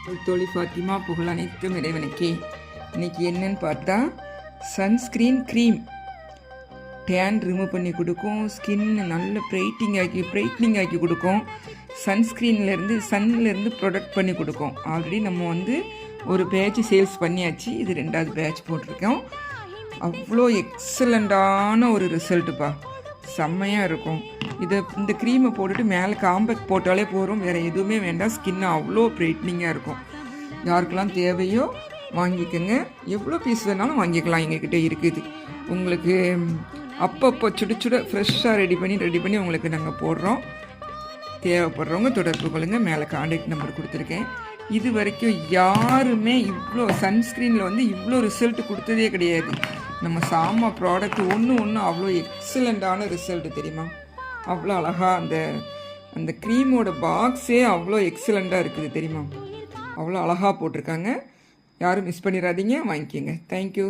தோழி ஃபாத்திமா, புகழ் அனைத்தும் இறைவனுக்கே. இன்றைக்கி என்னன்னு பார்த்தா சன்ஸ்க்ரீன் க்ரீம். டேன் ரிமூவ் பண்ணி கொடுக்கும், ஸ்கின் நல்ல பிரைட்னிங் ஆக்கி கொடுக்கும். சன்லேருந்து ப்ரொடக்ட் பண்ணி கொடுக்கும். ஆல்ரெடி நம்ம ஒரு பேட்ச் சேல்ஸ் பண்ணியாச்சு, இது 2வது பேட்ச் போட்டிருக்கோம். அவ்வளோ எக்ஸலண்ட்டான ஒரு ரிசல்ட்டுப்பா, செம்மையாக இருக்கும். இந்த க்ரீமை போட்டுட்டு மேலே காம்பேக்ட் போட்டாலே போகிறோம், வேறு எதுவுமே வேண்டாம். ஸ்கின்னு அவ்வளோ பிரைட்னிங்காக இருக்கும். யாருக்கெல்லாம் தேவையோ வாங்கிக்கோங்க, எவ்வளோ பீஸ் வேணாலும் வாங்கிக்கலாம், எங்ககிட்ட இருக்குது. உங்களுக்கு அப்பப்போ சுட ஃப்ரெஷ்ஷாக ரெடி பண்ணி உங்களுக்கு நாங்கள் போடுறோம். தேவைப்படுறவங்க தொடர்பு கொள்ளுங்கள். மேலே கான்டாக்ட் நம்பர் கொடுத்துருக்கேன். இது வரைக்கும் யாருமே இவ்வளோ சன்ஸ்க்ரீனில் இவ்வளோ ரிசல்ட் கொடுத்ததே கிடையாது. நம்ம சாமா ப்ராடக்ட் ஒன்று அவ்வளோ எக்ஸலண்ட்டான ரிசல்ட்டு தெரியுமா. அவ்வளோ அழகாக அந்த க்ரீமோட பாக்ஸே அவ்வளோ எக்ஸலண்ட்டாக இருக்குது தெரியுமா. அவ்வளோ அழகாக போட்டிருக்காங்க. யாரும் மிஸ் பண்ணிடாதீங்க, வாங்கிக்கோங்க. தேங்க்யூ.